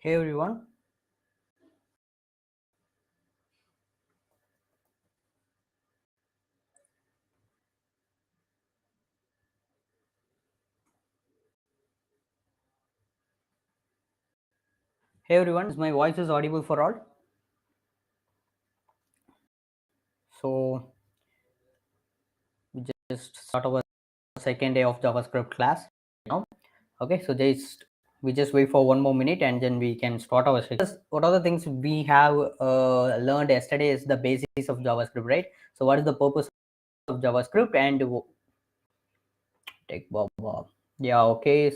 Hey everyone. Hey everyone, my voice is audible for all. So we just start our second day of JavaScript class now. Okay, so we just wait for 1 more minute and then we can start our session. What are the things we have learned yesterday is the basics of JavaScript, right? So what is the purpose of JavaScript and take Bob. Yeah, okay.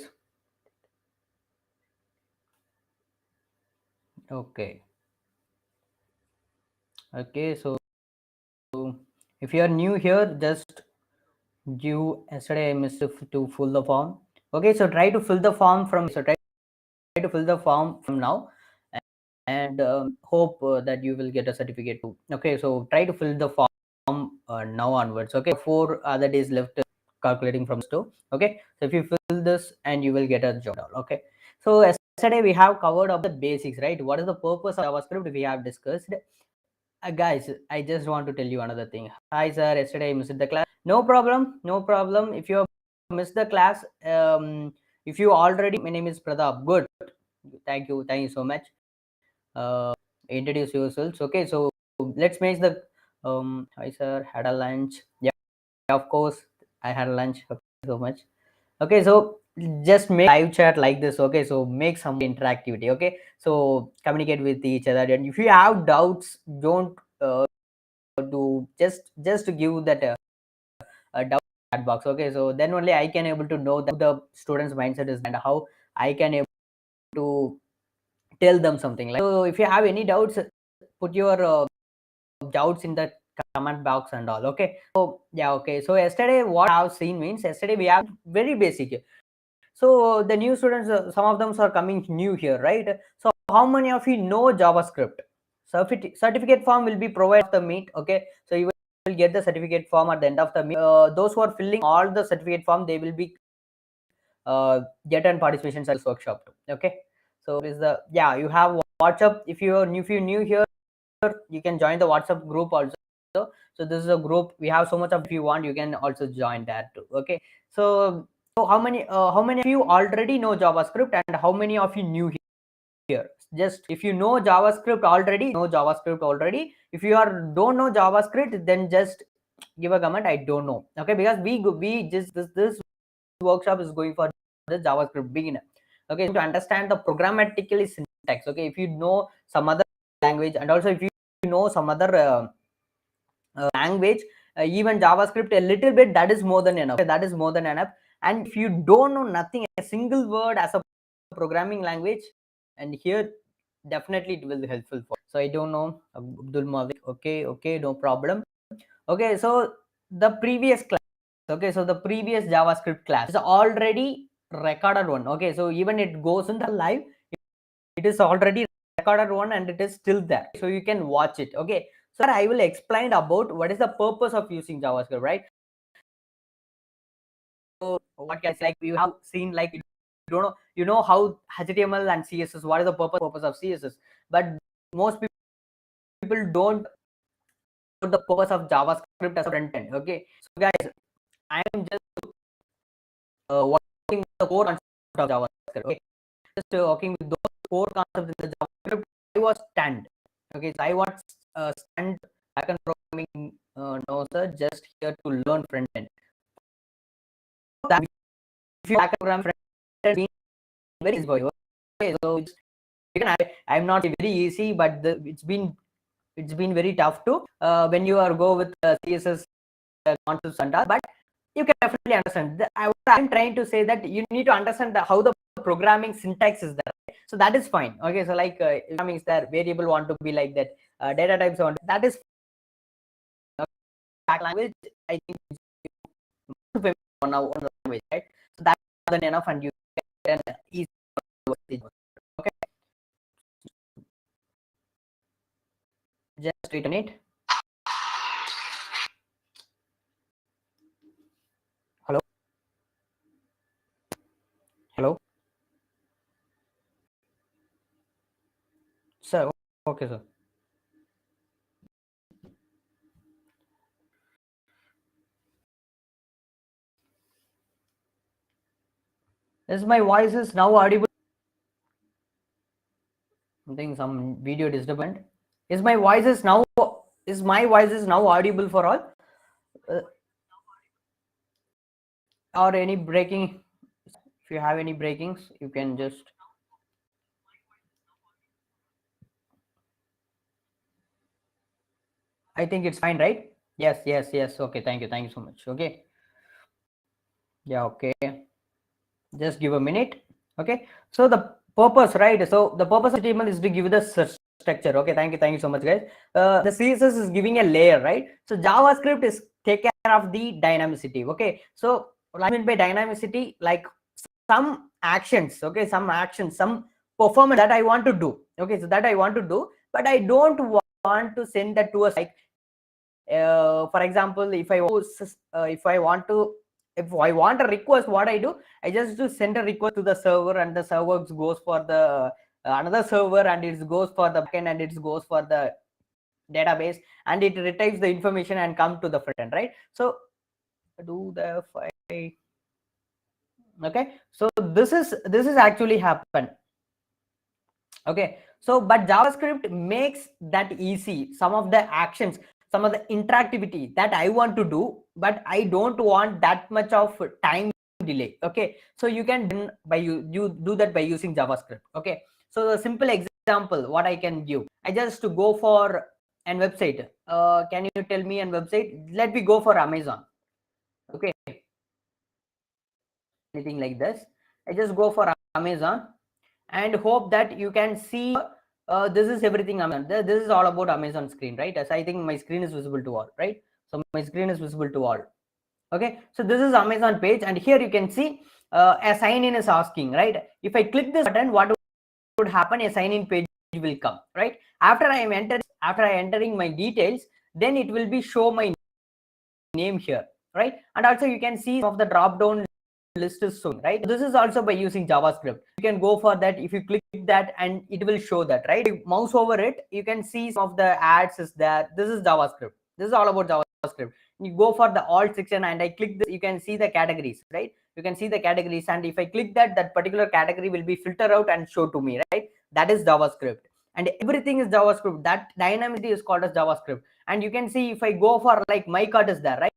Okay. Okay, so if you are new here, just yesterday I missed to fill the form. Okay, so try to fill the form from now, and hope that you will get a certificate too. Okay, so try to fill the form now onwards. Okay, 4 other days left calculating from two. Okay, so if you fill this and you will get a job. Okay, so yesterday we have covered up the basics, right? What is the purpose of JavaScript we have discussed. Guys, I just want to tell you another thing. Hi sir, yesterday I missed the class. No problem, no problem. If you missed the class, if you already, my name is Pradap. Good, thank you so much. Introduce yourselves. Okay, so let's make the hi sir, had a lunch. Yeah, of course I had a lunch. Okay, so much. Okay, so just make live chat like this. Okay, so make some interactivity. Okay, so communicate with each other, and if you have doubts, don't to just to give that a doubt chat box. Okay, so then only I can able to know that the students mindset is and how I can able to tell them something. Like, so if you have any doubts, put your doubts in the comment box and all. Okay, so yeah, okay, so yesterday what I have seen means yesterday we have very basic. So the new students, some of them are coming new here, right? So how many of you know JavaScript? Certificate form will be provided after meet. Okay, so you will get the certificate form at the end of the meet. Those who are filling all the certificate form, they will be get an participation at this workshop too. Okay, so is the yeah, you have WhatsApp. If you new here, you can join the WhatsApp group also. So this is a group we have so much of. If you want, you can also join that too. Okay, so how many of you already know JavaScript and how many of you new here? Just if you know JavaScript already, if you are don't know JavaScript, then just give a comment I don't know. Okay, because we just this workshop is going for the JavaScript beginner. Okay, to understand the programmatically syntax. Okay, if you know some other language, and also if you know some other language, even JavaScript a little bit, that is more than enough. Okay, that is more than enough. And if you don't know nothing, a single word as a programming language, and here definitely it will be helpful for. So I don't know Abdul Malik. Okay, no problem. Okay, so the previous class. Okay, so the previous JavaScript class is already recorded one. Okay, so even it goes in the live, it is already recorded one and it is still there, so you can watch it. Okay, so I will explain about what is the purpose of using JavaScript, right? So what guys, like you have seen, like you don't know, you know how HTML and CSS, what is the purpose of CSS, but most people don't know the purpose of JavaScript as a front end. Okay, so guys, I am just working with the core concept of JavaScript. Okay, just working with those core concepts in the JavaScript. I was stand. Okay, so I was stand backend programming. No sir, just here to learn front end. That if you backend program front end, very easy for you. Okay, so it's, I'm not very easy, but it's been very tough to when you are go with CSS concepts and all. But you can definitely understand. I'm trying to say that you need to understand how the programming syntax is there. So that is fine. Okay, so like programming is there, variable want to be like that, data types want that is back language. I think on our own language, right? So that's more than enough, and you can easy. Okay, just return it. Hello, hello. Sir, okay, sir. Is my voice is now audible? I think some video disturbance. Is my voice is now audible for all? Uh, or any breaking? If you have any breakings, you can just. I think it's fine, right? Yes, yes, yes. Okay, thank you so much. Okay, yeah, okay. Just give a minute. Okay, so the purpose, right? So the purpose of HTML is to give the structure. Okay, thank you so much, guys. The CSS is giving a layer, right? So JavaScript is take care of the dynamicity. Okay, so what I mean by dynamicity, like some actions, okay, some performance that I want to do. Okay, so that I want to do, but I don't want to send that to a like for example, if I want to if I want a request, what I do, I just to send a request to the server, and the server goes for the another server, and it goes for the backend, and it goes for the database, and it retrieves the information and come to the front end, right? So do the file. Okay, so this is actually happen. Okay, so but JavaScript makes that easy. Some of the actions, some of the interactivity that I want to do, but I don't want that much of time delay. Okay, so you can by you do that by using JavaScript. Okay, so the simple example what I can give, I just to go for an website. Can you tell me an website? Let me go for Amazon. Okay, anything like this, I just go for Amazon and hope that you can see this is everything Amazon. This is all about Amazon screen, right? As I think my screen is visible to all, right? So my screen is visible to all. Okay, so this is Amazon page, and here you can see a sign in is asking, right? If I click this button, what would happen? A sign in page will come, right? After I entering my details, then it will be show my name here, right? And also you can see some of the drop down list is shown, right? This is also by using JavaScript. You can go for that. If you click that, and it will show that, right? If you mouse over it, you can see some of the ads is there. This is JavaScript. This is all about JavaScript. You go for the alt section, and I click this, you can see the categories, right? You can see the categories, and if I click that, that particular category will be filtered out and show to me, right? That is JavaScript, and everything is JavaScript. That dynamicity is called as JavaScript. And you can see if I go for like my cart is there, right?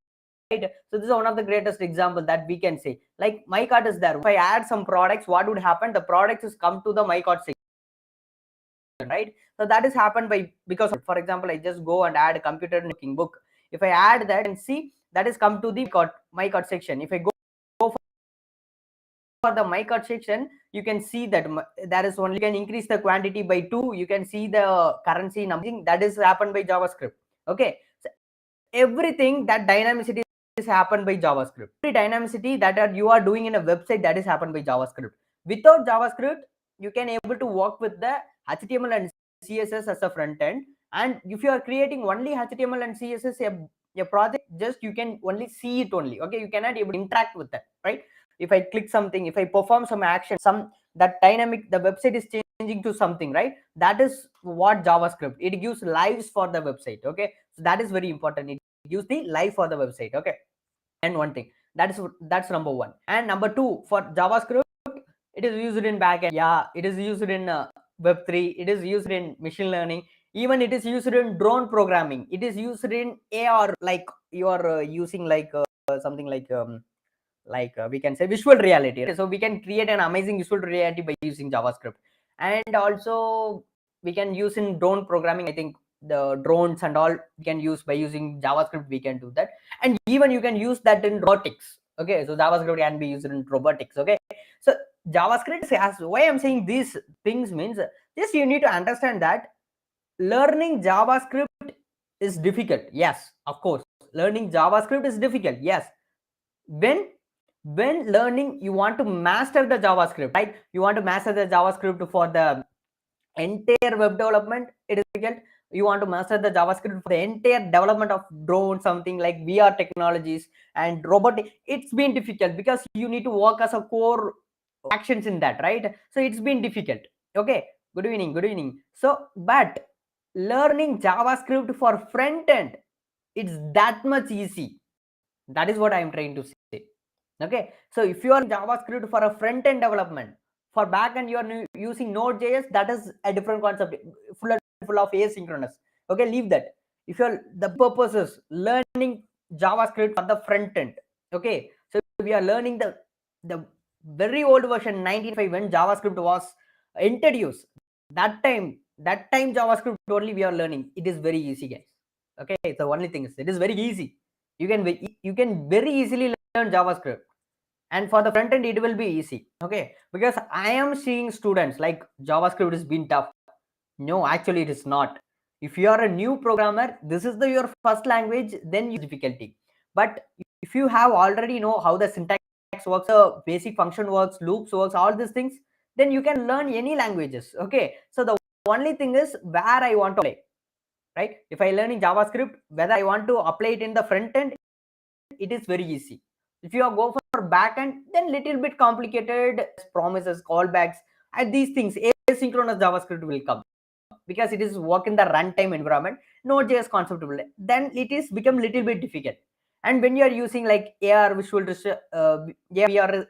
So this is one of the greatest example that we can say. Like my cart is there. If I add some products, what would happen? The products is come to the my cart section, right? So that is happened by because, for example, I just go and add a computer networking book. If I add that and see, that is come to the my cart section. If I go for the my cart section, you can see that there is only, you can increase the quantity by 2. You can see the currency numbering, that is happened by JavaScript. Okay, so everything that dynamicity is happened by JavaScript. Every dynamicity that you are doing in a website, that is happened by JavaScript. Without JavaScript, you can able to work with the HTML and CSS as a front end. And if you are creating only HTML and CSS a project, just you can only see it only. Okay, you cannot able to interact with that, right? If I click something, if I perform some action, some that dynamic, the website is changing to something, right? That is what JavaScript, it gives lives for the website. Okay, so that is very important. It gives the live for the website. Okay, and one thing, that's number one. And number two, for JavaScript, it is used in backend. Yeah, it is used in web3. It is used in machine learning. Even it is used in drone programming. It is used in AR, like you are using like something like we can say visual reality. So we can create an amazing visual reality by using JavaScript. And also we can use in drone programming. I think the drones and all we can use by using JavaScript. We can do that. And even you can use that in robotics. Okay, so JavaScript can be used in robotics. Okay, so JavaScript has, why I'm saying these things means, just you need to understand that learning JavaScript is difficult. Yes, of course, learning JavaScript is difficult. Yes, when learning, you want to master the JavaScript, right? You want to master the JavaScript for the entire web development, it is difficult. You want to master the JavaScript for the entire development of drone, something like VR technologies and robotic, it's been difficult because you need to work as a core actions in that, right? So it's been difficult. Okay, Good evening. Good evening. So, but learning JavaScript for front end, it's that much easy. That is what I am trying to say. Okay, so if you are JavaScript for a front end development, for back end you are using Node.js, that is a different concept, full of asynchronous. Okay, leave that. If you're the purpose is learning JavaScript for the front end, okay, so we are learning the very old version 1995 when JavaScript was introduced. That time JavaScript only we are learning. It is very easy, guys. Okay, the only thing is it is very easy. You can very easily learn JavaScript, and for the front end it will be easy. Okay, because I am seeing students like JavaScript is been tough. No, actually it is not. If you are a new programmer, this is your first language, then you difficulty. But if you have already know how the syntax works, basic function works, loops works, all these things, then you can learn any languages. Okay, so the only thing is where I want to apply, right? If I learn in JavaScript, whether I want to apply it in the front end, it is very easy. If you go for back end, then little bit complicated, promises, callbacks, and these things, asynchronous JavaScript will come because it is work in the runtime environment. Node.js concept will, then it is become little bit difficult. And when you are using like AR VR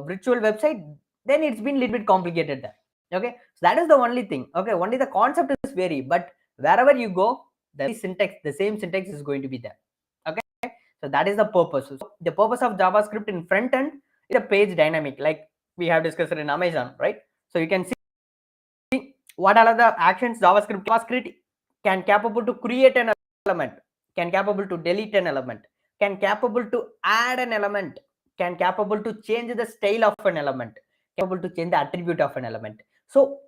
virtual website, then it's been little bit complicated there. Okay, so that is the only thing. Okay, only the concept is vary, but wherever you go, the same syntax is going to be there. Okay, so that is the purpose. So the purpose of JavaScript in front end is a page dynamic, like we have discussed in Amazon, right? So you can see what are the actions JavaScript can capable to create an element, can capable to delete an element, can capable to add an element, can capable to change the style of an element, capable to change the attribute of an element. So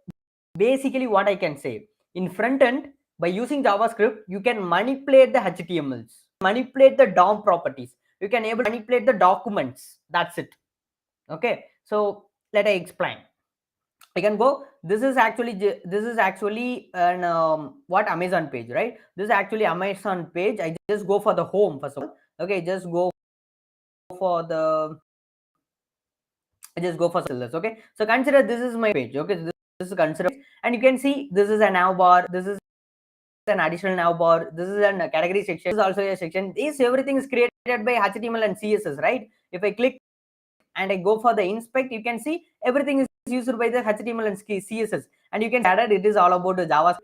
basically what I can say, in front end, by using JavaScript, you can manipulate the HTMLs, manipulate the DOM properties, you can able to manipulate the documents. That's it. Okay, so let I explain. I can go. This is actually an what Amazon page, right? This is actually Amazon page. I just go for the home first of all. Okay, just go for the. I just go for sellers. Okay, so consider this is my page. Okay, this is consider, and you can see this is a nav bar. This is an additional nav bar. This is a category section. This is also a section. This everything is created by HTML and CSS, right? If I click and I go for the inspect, you can see everything is used by the HTML and CSS, and you can add it. It is all about the Java.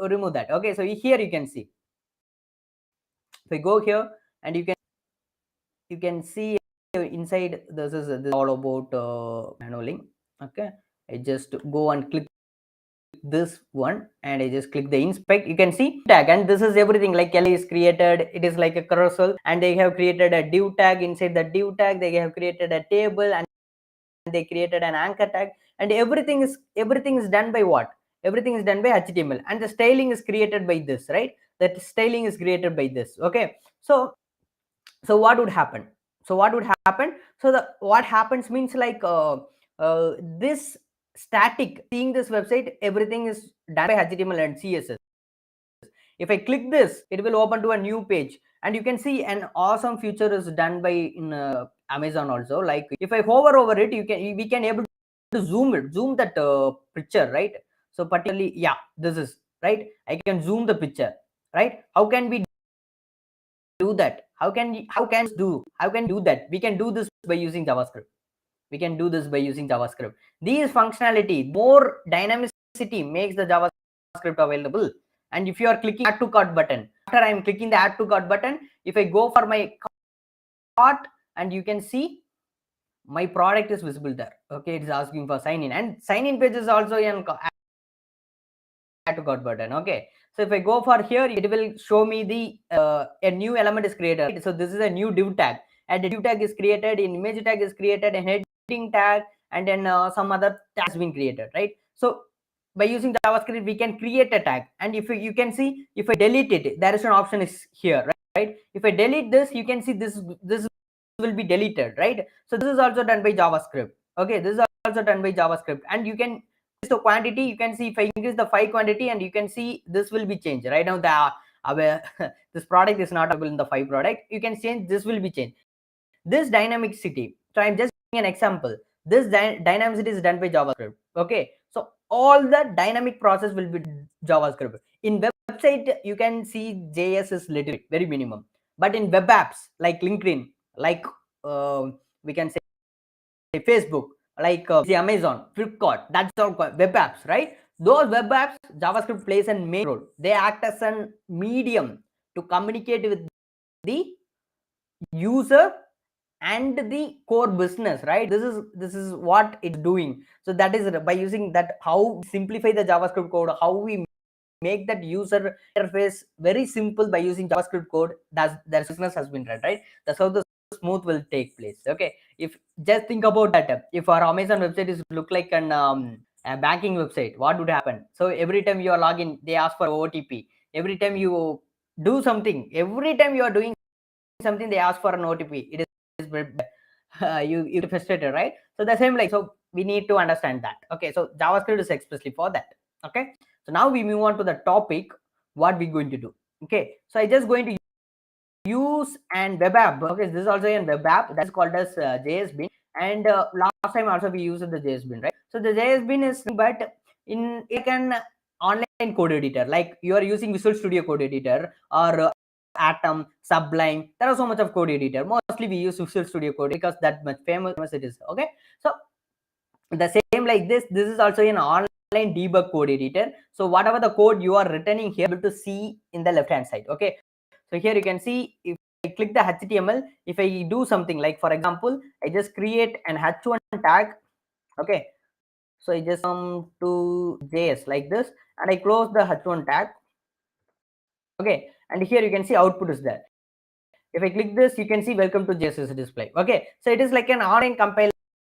Remove that. Okay, so here you can see. If I go here and you can see inside this is all about manualing. Okay, I just go and click this one and I just click the inspect. You can see tag, and this is everything like Kelly is created. It is like a carousel, and they have created a div tag. Inside the div tag they have created a table, and they created an anchor tag, and everything is done by what? Everything is done by HTML, and the styling is created by this, right? That styling is created by this. Okay, so what would happen? So what happens means like this static, seeing this website, everything is done by HTML and CSS. If I click this, it will open to a new page, and you can see an awesome feature is done by in Amazon also. Like if I hover over it, we can able to zoom that picture, right? So particularly, yeah, this is right. I can zoom the picture, right? How can we do that? How can do that? We can do this by using JavaScript. We can do this by using JavaScript. These functionality, more dynamicity makes the JavaScript available. And if you are clicking add to cart button, after I am clicking the add to cart button, if I go for my cart, and you can see my product is visible there. Okay, it is asking for sign in, and sign in page is also an add to cart button. Okay, so if I go for here, it will show me the a new element is created. So this is a new div tag, and the div tag is created, an image tag is created, and heading tag, and then some other tags being created, right? So by using JavaScript, we can create a tag, and if you can see, if I delete it, there is an option is here, right? If I delete this, you can see this will be deleted, right? So this is also done by JavaScript. Okay, this is also done by JavaScript, and you can the quantity, you can see if I increase the 5 quantity, and you can see this will be changed. Right now the this product is not available in the 5 product, you can change, this will be changed. This dynamicity, so I'm just giving an example. This dynamicity is done by JavaScript. Okay, so all the dynamic process will be JavaScript. In website, you can see JS is little very minimum, but in web apps like LinkedIn, like we can say Facebook, like Amazon, Flipkart, that's all web apps, right? Those web apps, JavaScript plays a main role. They act as a medium to communicate with the user and the core business, right? This is what it's doing. So that is by using that, how simplify the JavaScript code, how we make that user interface very simple by using JavaScript code. That's their business has been run, right? That's how the smooth will take place. Okay, if just think about that, if our Amazon website is look like an a banking website, what would happen? So every time you are login, they ask for OTP. Every time you do something, every time you are doing something, they ask for an OTP. It is you frustrated, right? So the same, like, so we need to understand that. Okay, so JavaScript is expressly for that. Okay, so now we move on to the topic, what we're going to do. Okay, so I just going to use and web app. Okay, this is also a web app that's called as JS bin, and last time also we used the JS bin, right? So the JS bin is, but in it can online code editor, like you are using Visual Studio Code Editor or Atom, Sublime. There are so much of code editor. Mostly we use Visual Studio Code because that much famous it is. Okay, so the same like this is also an online debug code editor. So whatever the code you are returning here, able to see in the left hand side. Okay, so here you can see, if I click the HTML, if I do something like, for example, I just create an h1 tag. Okay, so I just come to JS like this, and I close the h1 tag. Okay, and here you can see output is there. If I click this, you can see welcome to JS display. Okay, so it is like an online compiler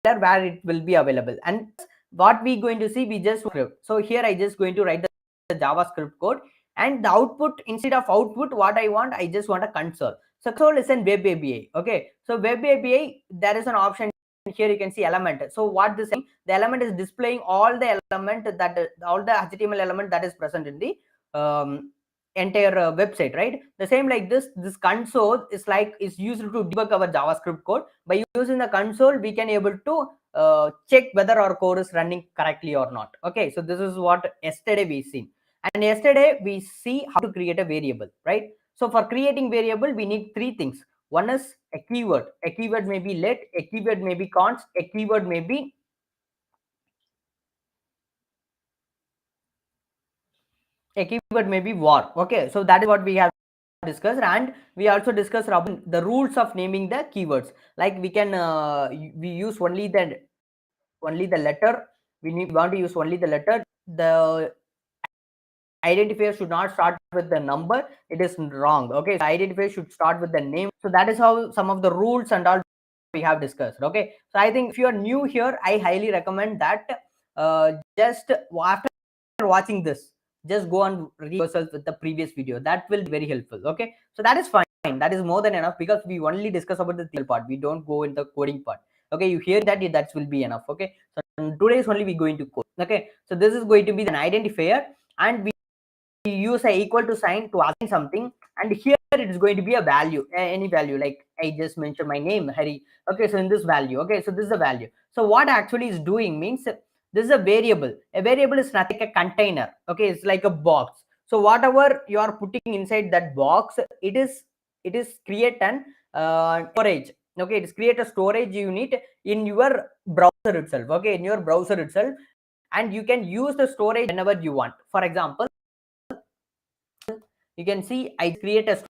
where it will be available. And what we going to see, we just script. So here I just going to write the JavaScript code, and the output, instead of output, what I want, I just want a console. So console is in web API. Okay, so web API, there is an option here, you can see element. So what this, the element is displaying all the element that all the HTML element that is present in the entire website, right? The same like this console is like is used to debug our JavaScript code. By using the console, we can able to check whether our code is running correctly or not. Okay, so this is what yesterday we seen, and yesterday we see how to create a variable, right? So for creating variable, we need three things. One is a keyword. A keyword may be let, a keyword may be const, a keyword may be var. Okay, so that is what we have discussed, and we also discussed about the rules of naming the keywords. Like we can we use only the letter. We want to use only the letter. The identifier should not start with the number. It is wrong. Okay, so identifier should start with the name. So that is how some of the rules and all we have discussed. Okay, so I think if you are new here, I highly recommend that just after watching this, just go and read yourself with the previous video. That will be very helpful. Okay, so that is fine. That is more than enough, because we only discuss about the theory part. We don't go in the coding part. Okay, you hear that, that will be enough. Okay, so today is only we going to code. Okay, so this is going to be an identifier, and we use a equal to sign to assign something, and here it is going to be a value, any value, like I just mentioned my name, Hari. Okay, so in this value, okay, so this is a value. So what actually is doing means, this is a variable. A variable is nothing like a container. Okay, it's like a box. So whatever you are putting inside that box, it is create an storage. Okay, it is create a storage unit in your browser itself. Okay, in your browser itself, and you can use the storage whenever you want. For example, you can see I create a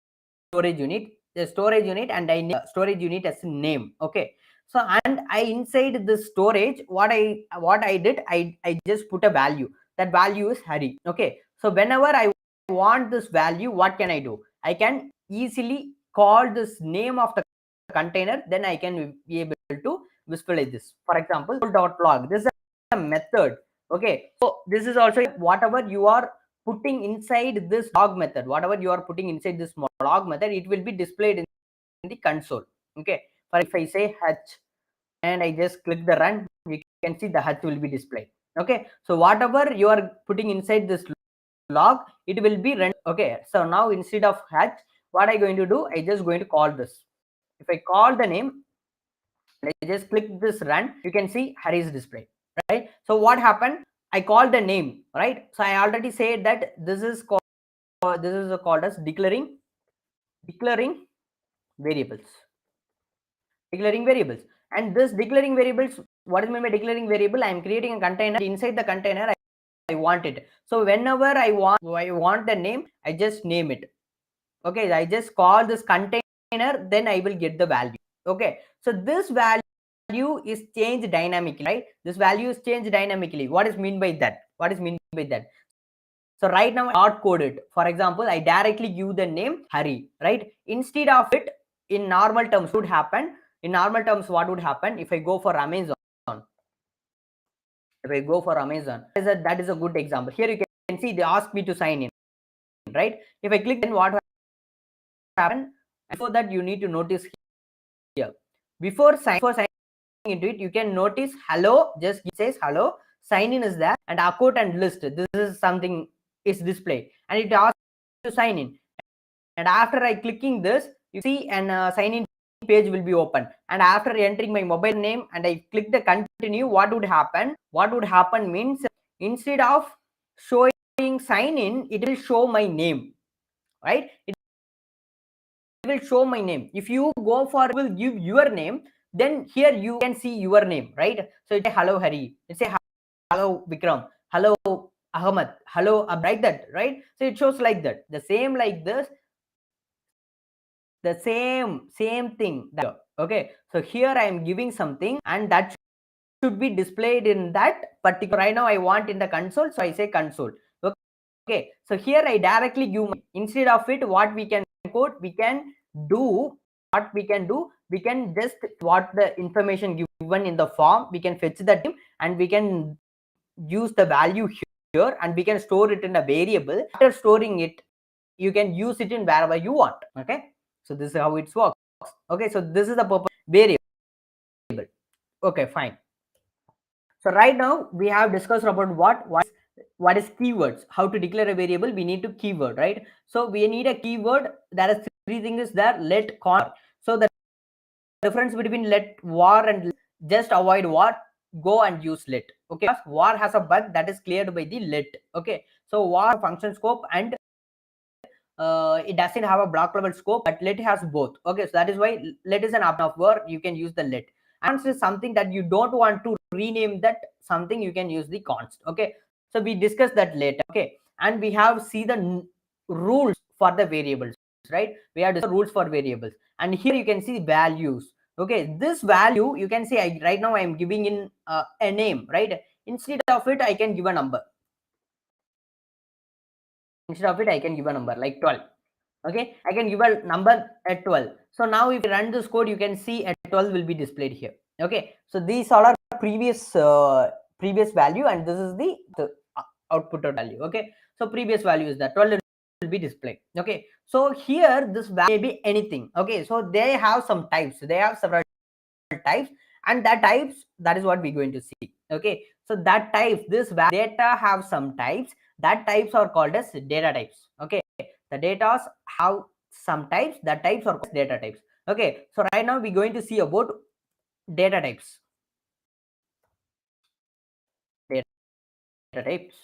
storage unit, and I name storage unit as a name. Okay, so and I inside the storage, what I did, I just put a value. That value is Hari. Okay, so whenever I want this value, what can I do? I can easily call this name of the container, then I can be able to visualize this. For example, log, this is a method. Okay, so this is also whatever you are putting inside this log method, whatever you are putting inside this log method, it will be displayed in the console. Okay, for if I say hatch and I just click the run, you can see the hatch will be displayed. Okay, so whatever you are putting inside this log, it will be run. Okay, so now instead of hatch, what I going to do, I just going to call this. If I call the name, I just click this run, you can see Hari is displayed, right? So what happened, I called the name, right? So I already said that this is called as declaring variables. Declaring variables. And this declaring variables, what is meant by declaring variable? I am creating a container. Inside the container, I want it. So whenever I want the name, I just name it. Okay, I just call this container, then I will get the value. Okay, so this value is changed dynamically, right? This value is changed dynamically. What is mean by that? What is mean by that? So right now I hard code it. For example, I directly give the name Hari, right? Instead of it, in normal terms, would happen. In normal terms, what would happen if I go for Amazon? If I go for Amazon, that is a good example. Here you can see they ask me to sign in, right? If I click, then what will happen? Before that, you need to notice here. Before signing into it, you can notice hello, just it says hello, sign in is there, and account and list. This is something is displayed, and it asks to sign in. And after I clicking this, you see an sign in page will be open. And after entering my mobile name and I click the continue, what would happen? What would happen means instead of showing sign in, it will show my name, right? It will show my name. If you go for will give your name, then here you can see your name, right? So it's hello Hari, it's a hello Vikram, hello Ahmad, hello like that, right? So it shows like that. The same like this, the same thing. Okay, so here I am giving something, and that should be displayed in that particular. Right now I want in the console, so I say console. Okay, so here I directly give instead of it, what we can code, we can do what we can do, we can just what the information given in the form, we can fetch that and we can use the value here, and we can store it in a variable. After storing it, you can use it in wherever you want. Okay, so this is how it works. Okay, so this is the purpose variable. Okay, fine. So right now we have discussed about what is keywords, how to declare a variable. We need to keyword, right? So we need a keyword. There are three things there: let, con. So the difference between let, var, and just avoid var, go and use let. Okay, var has a bug that is cleared by the let. Okay, so var function scope, and it doesn't have a block level scope, but let has both. Okay, so that is why let is an option of where you can use the let. And is something that you don't want to rename that something, you can use the const. Okay, so we discussed that later. Okay, and we have see the rules for the variables, right? We have the rules for variables, and here you can see values. Okay, this value you can see right now I am giving in a name, right? Instead of it, I can give a number. Instead of it, I can give a number like 12. Okay, I can give a number at 12. So now if you run this code, you can see at 12 will be displayed here. Okay, so these all are previous value, and this is the output value. Okay, so previous value is that 12 will be displayed. Okay, so here this value may be anything. Okay, so they have some types, they have several types, and that types, that is what we're going to see. Okay, so that types, this data have some types, that types are called as data types. Okay, the data have some types, that types are called data types. Okay, so right now we're going to see about data types. Data types.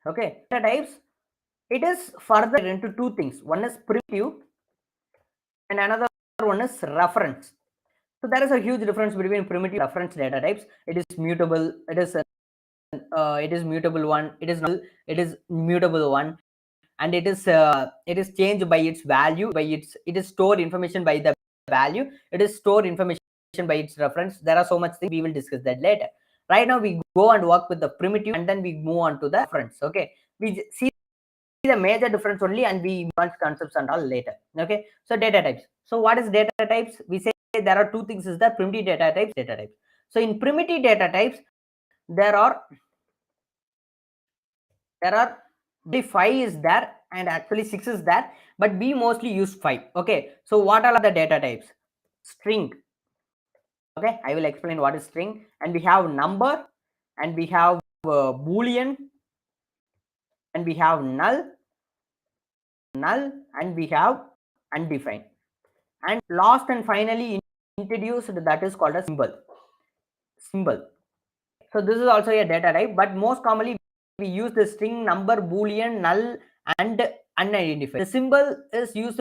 Okay, data types, it is further into two things. One is primitive and another one is reference. So there is a huge difference between primitive reference data types. It is mutable, it is mutable one, it is null, it is mutable one, and it is changed by its value, it is stored information by the value, it is stored information by its reference. There are so much things, we will discuss that later. Right now we go and work with the primitive, and then we move on to the reference. Okay, we see the major difference only, and we want concepts and all later. Okay, so data types. So what is data types? We say there are two things, is the primitive data types. So in primitive data types, there are the 5 is there, and actually 6 is there, but we mostly use 5. Okay, so what are the data types? String. Okay, I will explain what is string. And we have number, and we have boolean, and we have null, and we have undefined, and last and finally introduced, that is called a symbol. so this is also a data type, but most commonly we use the string, number, boolean, null, and unidentified. The symbol is used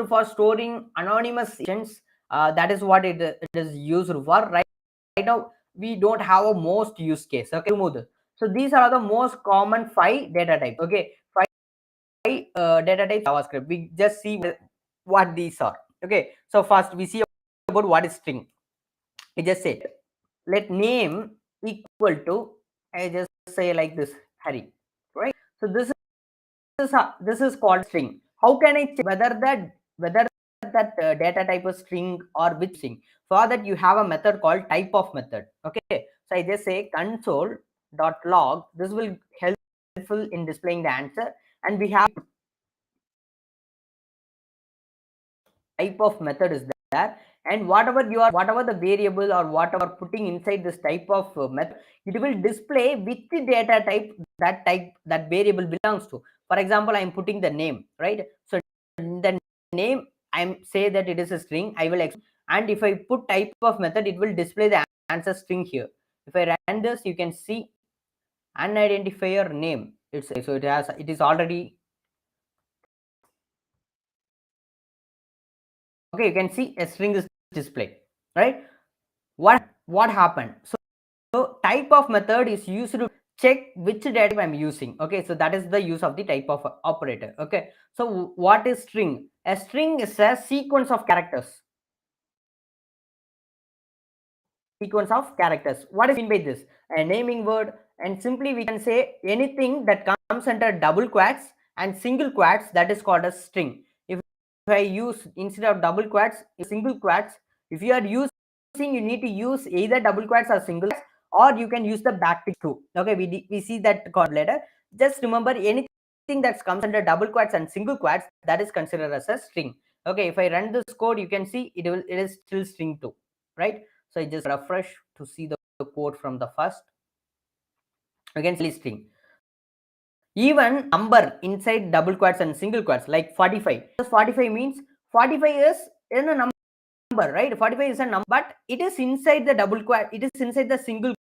for storing anonymous sections. That is what it is used for. Right now we don't have a most use case. Okay, remove this. So these are the most common 5 data types. Okay, 5 data types JavaScript. We just see what these are. Okay, so first we see about what is string. I just said let name equal to, I just say like this, Harry, right? So this is called string. How can I check whether that data type is string or which string? For that you have a method called type of method. Okay, so I just say console.log. This will helpful in displaying the answer, and we have type of method is there, and whatever the variable or whatever putting inside this type of method, it will display which data type that variable belongs to. For example, I'm putting the name, right? So the name, I'm say that it is a string, I will and if I put type of method, it will display the answer string here. If I run this, you can see unidentifier name. So it is already okay. You can see a string is displayed, right? What happened? So type of method is used to check which data I'm using. Okay, so that is the use of the type of operator. Okay, so what is string? A string is a sequence of characters. What is mean by this? A naming word, and simply we can say anything that comes under double quotes and single quotes, that is called a string. If I use instead of double quotes, single quotes, if you are using, you need to use either double quotes or single quotes, or you can use the backtick too. Okay, we see that code later. Just remember, anything that comes under double quotes and single quotes, that is considered as a string. Okay, if I run this code, you can see it is still string 2, right? So I just refresh to see the code from the first. Again, string. Even number inside double quotes and single quotes, like 45. 45 means 45 is in a number, right? 45 is a number, but it is inside the double quote. It is inside the single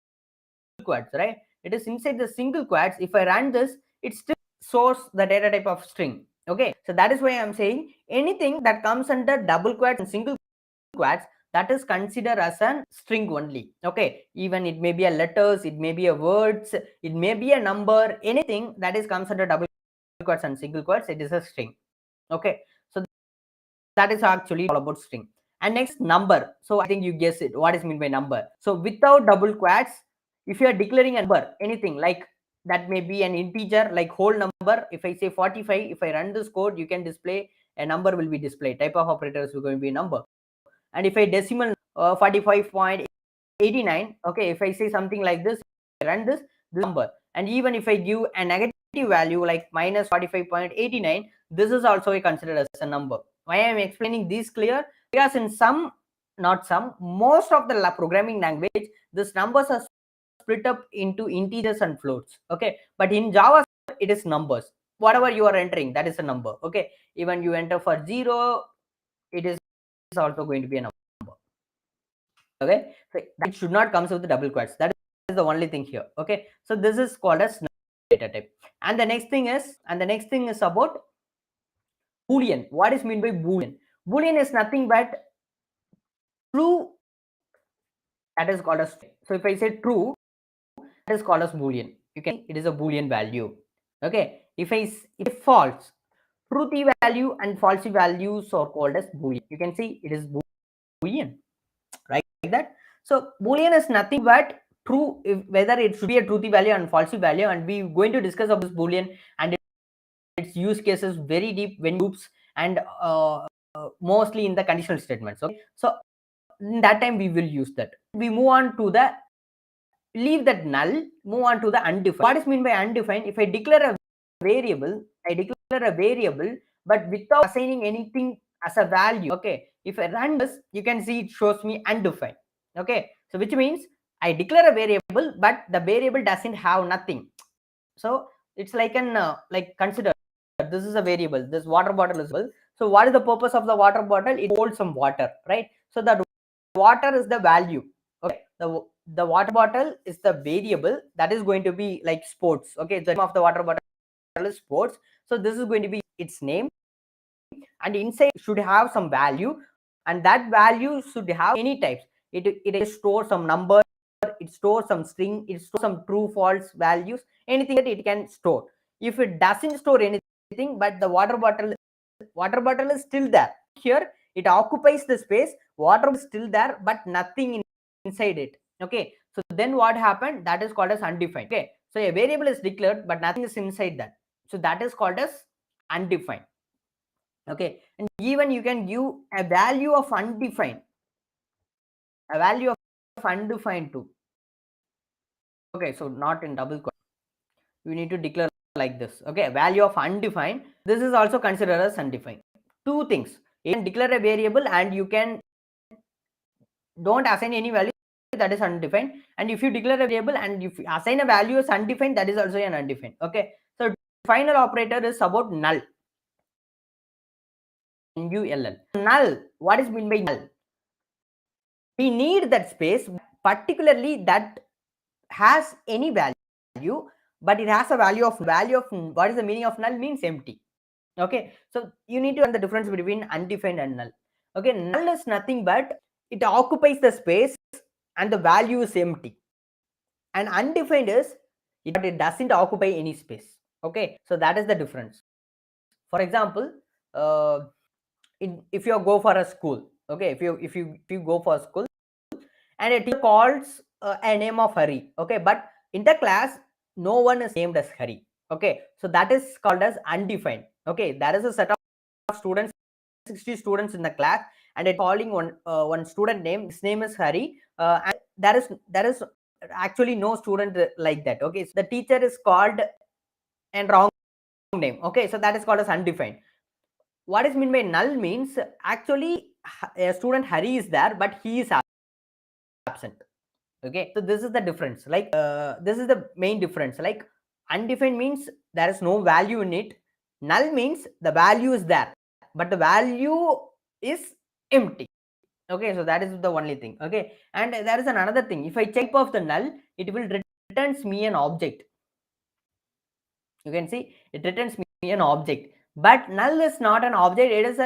quotes, right? It is inside the single quotes. If I run this, it still shows the data type of string. Okay, so that is why I'm saying anything that comes under double quotes and single quotes, that is considered as a string only. Okay, even it may be a letters, it may be a words, it may be a number, anything that is comes under double quotes and single quotes, it is a string. Okay, so that is actually all about string. And next, number. So I think you guess it, what is meant by number. So without double quotes, if you are declaring a number, anything like that may be an integer, like whole number. If I say 45, if I run this code, you can display a number will be displayed. Type of operators is going to be a number. And if I decimal 45.89, okay, if I say something like this, I run this number. And even if I give a negative value like minus 45.89, this is also considered as a number. Why I am explaining this clear? Because in some, not some, most of the programming language, these numbers are split up into integers and floats. Okay, but in Java, it is numbers. Whatever you are entering, that is a number. Okay, even you enter for 0, it is also going to be a number. Okay, so that should not come with the double quotes. That is the only thing here. Okay, so this is called as data type. And the next thing is about Boolean. What is meant by Boolean? Boolean is nothing but true, that is called as. So if I say true, that is called as Boolean. You can, it is a Boolean value. Okay, if false, truthy value and falsy values are called as Boolean. You can see it is Boolean, right? Like that. So Boolean is nothing but true, whether it should be a truthy value and falsy value, and we're going to discuss about this Boolean and its use cases very deep when loops and mostly in the conditional statements. Okay, so in that time we will use that. We move on to the leave that null, move on to the undefined. What is meant by undefined? If I declare a variable, but without assigning anything as a value. Okay, if I run this, you can see it shows me undefined. Okay, so which means I declare a variable, but the variable doesn't have nothing. So it's like an like consider this is a variable, this water bottle is well. So what is the purpose of the water bottle? It holds some water, right? So that water is the value. Okay, the the water bottle is the variable that is going to be like sports. Okay, the name of the water bottle is sports. So this is going to be its name, and inside should have some value, and that value should have any types. It stores some number, it stores some string, it stores some true false values, anything that it can store. If it doesn't store anything, but the water bottle is still there, here it occupies the space, water is still there but nothing inside it. Okay, so then what happened, that is called as undefined. Okay, so a variable is declared but nothing is inside that, so that is called as undefined. Okay, and even you can give a value of undefined, too. Okay, so not in double quote, we need to declare like this. Okay, value of undefined, this is also considered as undefined. Two things, you can declare a variable and you can don't assign any value, that is undefined. And if you declare a variable and if you assign a value as undefined, that is also an undefined. Okay, so final operator is about null. Null, what is meant by null? We need that space particularly that has any value, but it has a value of what is the meaning of null, means empty. Okay, so you need to understand the difference between undefined and null. Okay, null is nothing but it occupies the space and the value is empty, and undefined is it doesn't occupy any space. Okay, so that is the difference. For example, if you go for a school, okay, if you go for a school and a teacher calls a name of Hari, okay, but in the class no one is named as Hari. Okay, so that is called as undefined. Okay, there is a set of students, 60 students in the class, and it calling one student name, his name is Hari, and there is actually no student like that. Okay, so the teacher is called and wrong name. Okay, so that is called as undefined. What is meant by null means actually a student Hari is there but he is absent. Okay, so this is the difference, like this is the main difference. Like undefined means there is no value in it, null means the value is there but the value is empty. Okay, so that is the only thing. Okay, and there is another thing, if I check of the null, it will returns me an object. You can see it returns me an object, but null is not an object, it is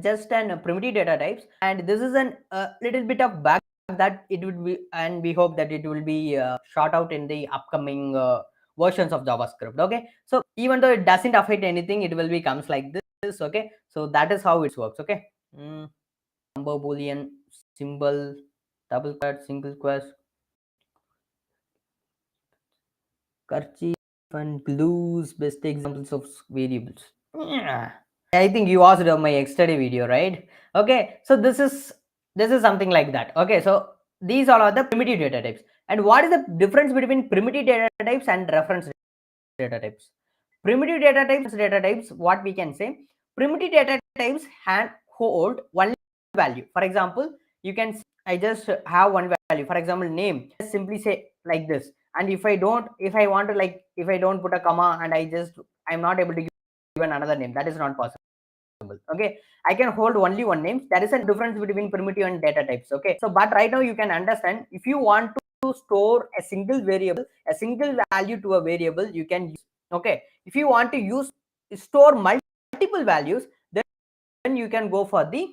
just an primitive data types, and this is a little bit of bug that it would be, and we hope that it will be shot out in the upcoming versions of JavaScript. Okay, so even though it doesn't affect anything, it will be comes like this. Okay, so that is how it works. Okay, number, boolean, symbol, double quote, single quote, kerchief and glues, best examples of variables. Yeah. I think you asked my yesterday video, right? Okay, so this is something like that. Okay, so these all are the primitive data types. And what is the difference between primitive data types and reference data types? Primitive data types, what we can say, primitive data types hold one value. For example, you can say, I just have one value. For example, name, just simply say like this. And if I don't put a comma and I'm not able to give another name, that is not possible. Okay, I can hold only one name. There is a difference between primitive and data types. Okay, so but right now you can understand, if you want to store a single variable, a single value to a variable, you can use. Okay, if you want to store multiple values, then you can go for the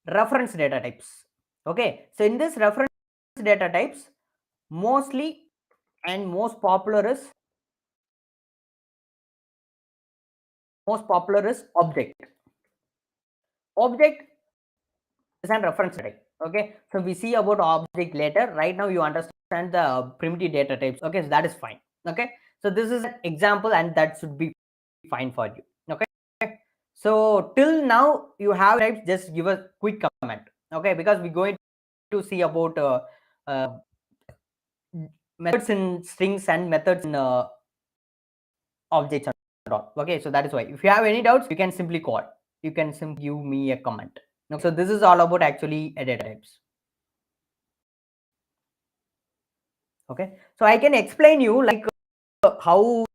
reference data types. Okay, so in this reference data types, mostly and most popular is object. Object is a reference type. Okay, so we see about object later. Right now you understand the primitive data types. Okay, so that is fine. Okay, so this is an example and that should be fine for you. Okay, so till now you have types, just give a quick comment. Okay, because we're going to see about methods in strings and methods in objects and all. Okay, so that is why if you have any doubts, you can simply call, you can simply give me a comment. Okay, so this is all about actually data types. Okay, so I can explain you like how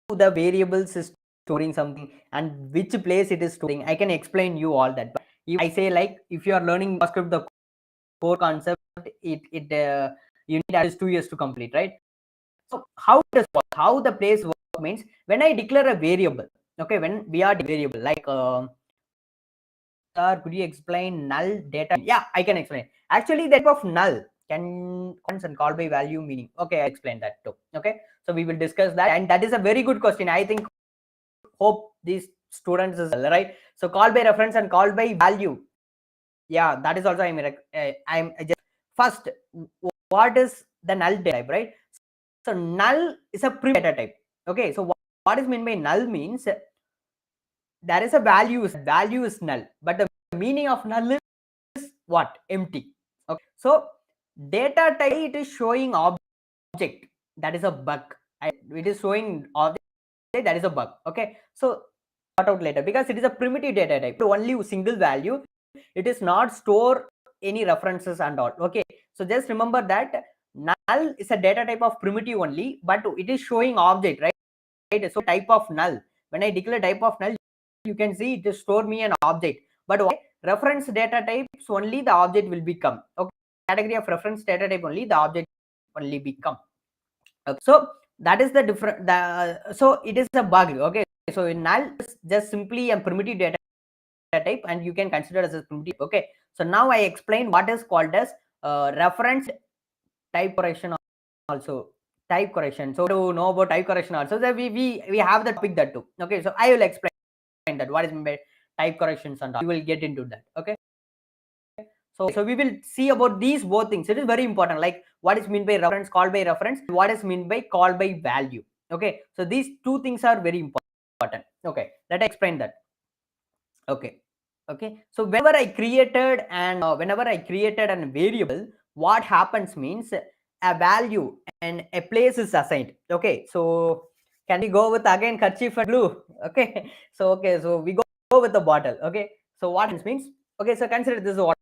the variables is storing something and which place it is storing. I can explain you all that, but if I say like if you are learning JavaScript, the core concept, you need at least 2 years to complete, right? So how does work? How the place work means, when I declare a variable, okay, when we are variable like sir, could you explain null data? Yeah, I can explain. Actually, the type of null can and call by value meaning. Okay, I explained that too. Okay, so we will discuss that, and that is a very good question. I think hope these students is right. So call by reference and call by value. Yeah, that is also I'm just first. What is the null data type, right? So null is a primitive data type. Okay, so what is meant by null means there is a value is null, but the meaning of null is what? Empty. Okay, so data type, it is showing object, that is a bug. It is showing object, that is a bug. Okay, so sort out later, because it is a primitive data type, only single value, it is not store any references and all. Okay, so just remember that null is a data type of primitive only, but it is showing object, right? So type of null, when I declare type of null, you can see it is store me an object, but why? Reference data types only the object will become. Okay, category of reference data type only the object only become. Okay. So that is the different, so it is a bug. Okay, so in null is just simply a primitive data type, and you can consider as a primitive. Okay, so now I explain what is called as reference type correction also. Type correction, so to know about type correction also, that we have the topic that too. Okay, so I will explain that what is meant by type corrections and all. We will get into that. Okay, so we will see about these both things. It is very important, like what is meant by reference, call by reference, what is meant by call by value. Okay, so these two things are very important. Okay, let I explain that. Okay, so whenever I created a variable, what happens means a value and a place is assigned. Okay, so can we go with again kerchief and glue? Okay, so we go with the bottle. Okay, so what happens means, okay, so consider this is a water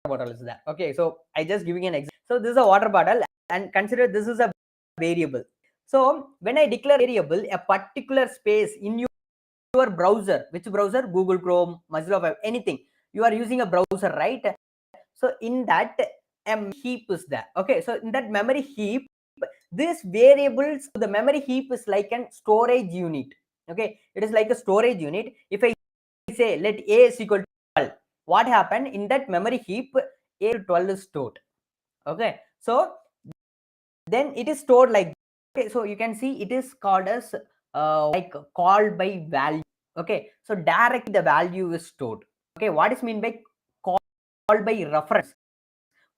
bottle is that. Okay, so I just giving an example. So this is a water bottle, and consider this is a variable. So when I declare variable, a particular space in your browser, which browser? Google Chrome, Mozilla Web, anything, you are using a browser, right? So in that heap is there. Okay, so in that memory heap, this variables, the memory heap is like a storage unit. Okay, it is like a storage unit. If I say let a is equal to 12, what happened in that memory heap? A to 12 is stored. Okay, so then it is stored like, okay, so you can see it is called as like called by value. Okay, so directly the value is stored. Okay, what is mean by called by reference?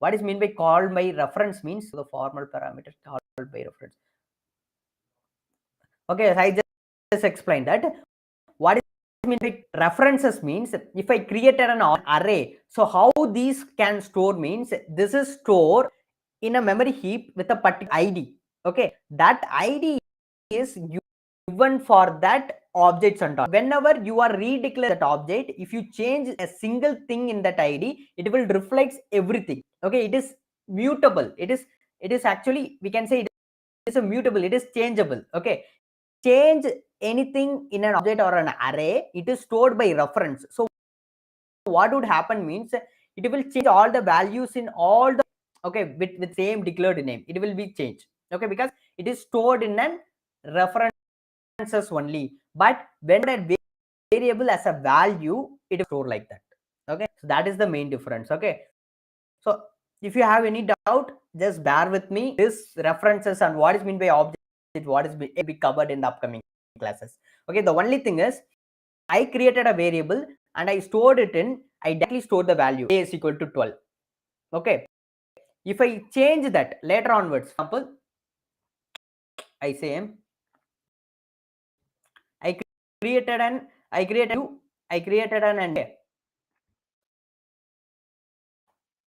What is mean by called by reference means the formal parameter called by reference. Okay, so I just explained that. What is mean by references means, if I created an array, so how these can store means, this is stored in a memory heap with a particular ID. Okay, that ID is given for that objects and all. Whenever you are redeclare that object, if you change a single thing in that ID, it will reflect everything. Okay, it is mutable. It is actually, we can say it is a mutable. It is changeable. Okay, change anything in an object or an array, it is stored by reference. So what would happen means, it will change all the values in all the, okay, with same declared name, it will be changed. Okay, because it is stored in an references only, but when a variable as a value, it is stored like that. Okay, so that is the main difference. Okay, so if you have any doubt, just bear with me. This references and what is meant by object, what is be covered in the upcoming classes. Okay, the only thing is, I created a variable and I stored it in, I directly stored the value a is equal to 12. Okay, if I change that later onwards, example, I say I created an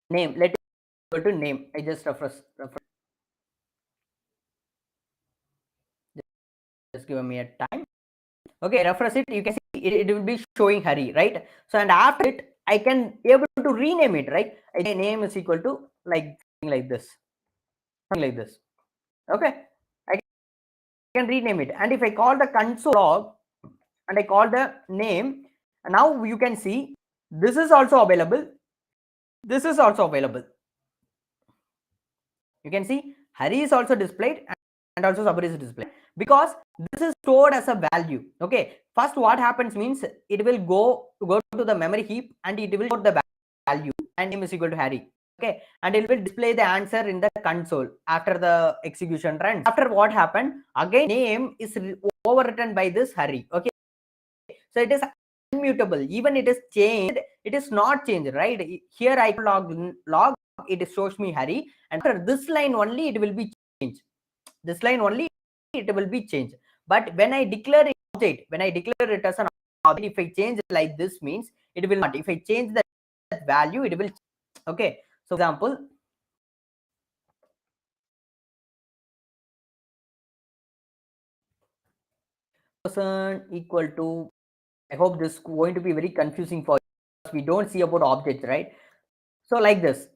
name, let it equal to name. I just refresh. Just give me a time. Okay, refresh it. You can see it will be showing Hari, right? So and after it, I can able to rename it, right? Name is equal to like this, something like this. Okay, I can rename it, and if I call the console log and I call the name, now you can see this is also available. This is also available. You can see Hari is also displayed and also Sabir is displayed because this is stored as a value. Okay, first what happens means it will go to the memory heap and it will store the value and name is equal to Harry. Okay, and it will display the answer in the console after the execution runs. After what happened, again name is overwritten by this Harry. Okay, so it is immutable. Even it is changed, it is not changed, right? Here I log it shows me Harry, and after this line only it will be changed. This line only it will be changed. But when I declare it object, when I declare it as an object, if I change it like this means it will not. If I change that value, it will. Okay. So example, person equal to. I hope this is going to be very confusing for you. We don't see about objects, right? So like this.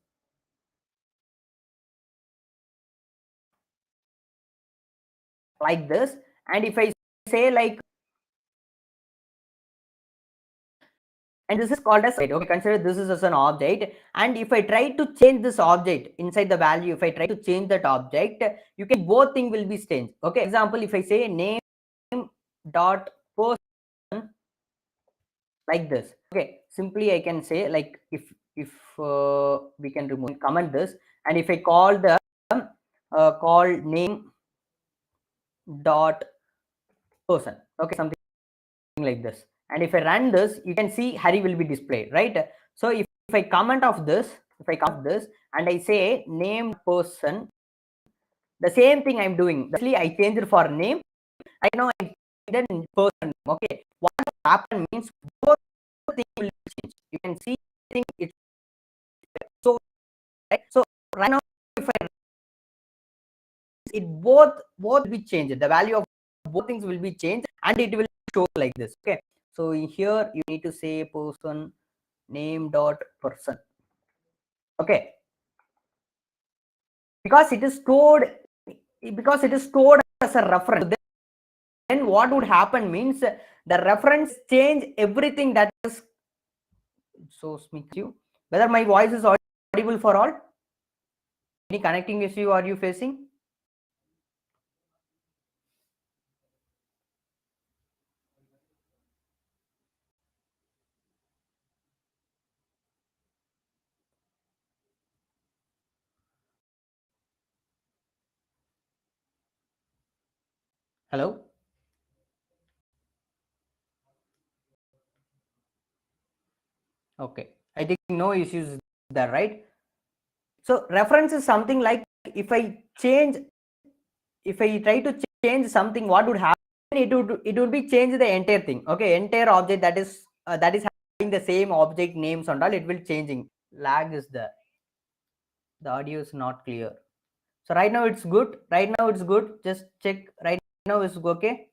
Like this, and if I say like, and this is called as, okay, consider this is as an object, and if I try to change this object inside the value, if I try to change that object, you can, both thing will be changed. Okay, example, if I say name dot person like this, okay, simply I can say like, if we can remove comment this, and if I call the call name dot person, okay, something like this, and if I run this, you can see Harry will be displayed, right? So if I comment of this, if I comment this and I say name person, the same thing I'm doing. Actually, I changed for name. I know I did person. Okay, what happened means both things will change. You can see thing it's so right. So right now, if I it both will be changed. The value of both things will be changed, and it will show like this. Okay, so here you need to say person name dot person. Okay, because it is stored as a reference. Then what would happen means the reference change everything that is. So smith you whether my voice is audible for all. Any connecting issue are you facing? Hello? Okay, I think no issues there, right? So reference is something like, if I change, if I try to change something, what would happen? It would be change the entire thing. Okay, entire object that is having the same object names and all, it will changing. Lag is there. The audio is not clear. So right now it's good. Right now it's good. Just check. Right now it's okay.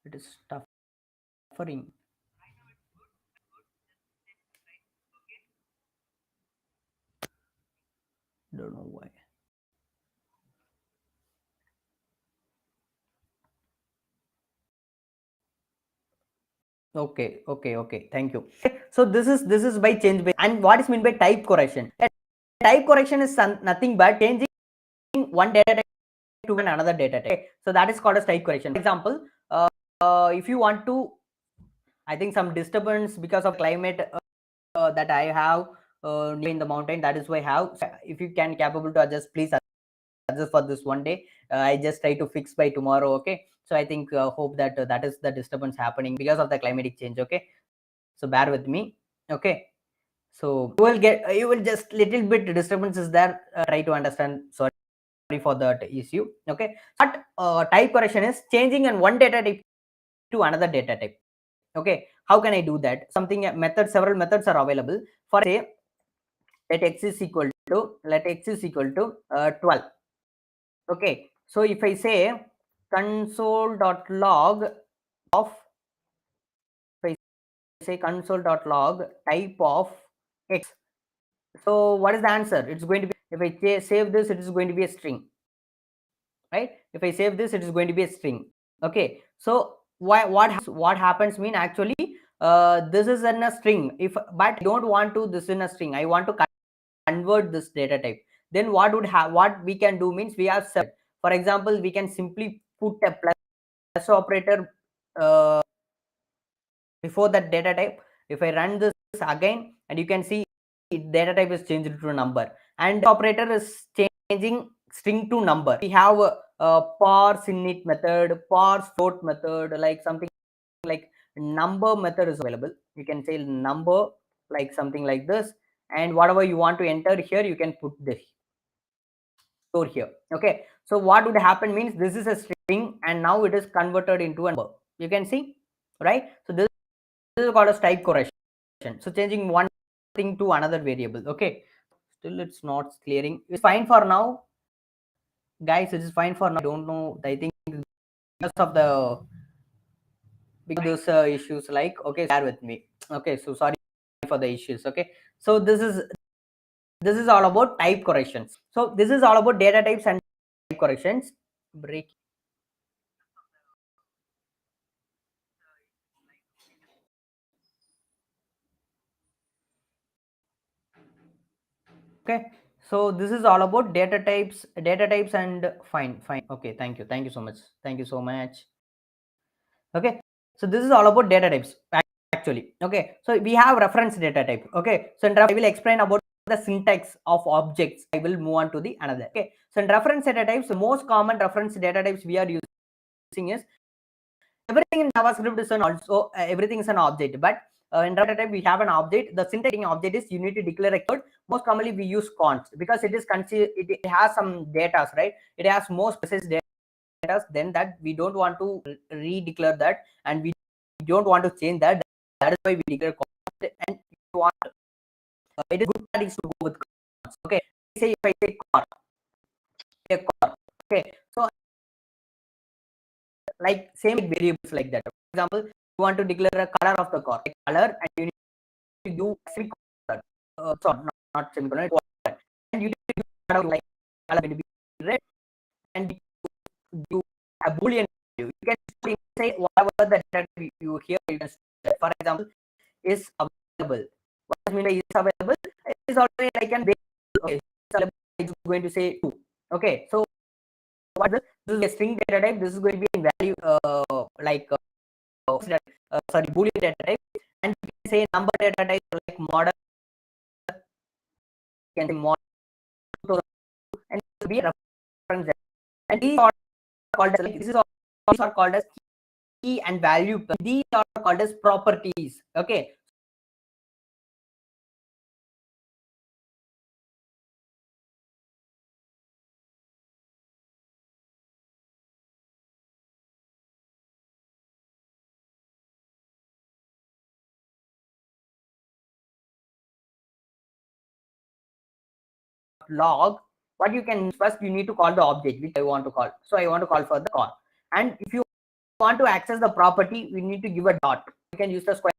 It is suffering. Don't know why. Okay. Thank you. So this is by change by, and what is meant by type correction? Type correction is nothing but changing one data type to another data type. Okay, so that is called as type correction. For example, if you want to, I think some disturbance because of climate that I have in the mountain. That is why I have. So if you can capable to adjust, please adjust for this one day. I just try to fix by tomorrow. Okay. So I think hope that that is the disturbance happening because of the climatic change. Okay. So bear with me. Okay. So you will just little bit disturbance is there. Try to understand. Sorry for that issue. Okay. But type correction is changing in one data type to another data type. Okay, how can I do that? Something method, several methods are available. For say, let x is equal to 12. Okay, so if I say console.log of, if I say console.log type of x, so what is the answer? It's going to be, if I save this, it is going to be a string, right? If I save this, it is going to be a string. Okay, so what happens mean actually this is in a string, if but I don't want to this in a string, I want to convert this data type, then what we can do means we have set. For example, we can simply put a plus operator before that data type. If I run this again, and you can see data type is changed to number, and operator is changing string to number. We have a parse init method, parse float method, like something like number method is available. You can say number, like something like this, and whatever you want to enter here, you can put this store here. Okay, so what would happen means this is a string, and now it is converted into a number. You can see, right? So this is called as type correction. So changing one thing to another variable. Okay, still it's not clearing. It's fine for now, guys. It is fine for now. I don't know. I think because of those issues, like, okay, share with me. Okay, so sorry for the issues. Okay, so this is all about type corrections. So this is all about data types and type corrections. Break. Okay, so this is all about data types and fine. Okay, thank you so much, okay. So this is all about data types actually. Okay, so we have reference data type. Okay, so I will explain about the syntax of objects. I will move on to the another. Okay, so in reference data types, the most common reference data types we are using is everything in JavaScript is an also everything is an object, but in data type we have an object. The syntax object is you need to declare a keyword. Most commonly we use const because it has some data, right? It has more specific data than that. We don't want to re-declare that, and we don't want to change that. That is why we declare const. And if you want, it is good practice to go with const. Okay, say if I say car, okay, so like same variables like that. For example, you want to declare a color of the car, like color, and you need to do semicolon. Sorry, not semicolon, and you need to do like color will be red, and you a Boolean value. You can say whatever the data you here. You can say, for example, is available. What does mean by is available? It is already like an okay. It's going to say 2. Okay, so what this is a string data type. This is going to be in value like sorry, Boolean data type, and you can say number data type like model. You can say model, and it will be a reference data. And these are called as like these are called as key and value. These are called as properties. Okay. Log, what you can first, you need to call the object which I want to call. So I want to call for the call, and if you want to access the property, we need to give a dot. You can use the square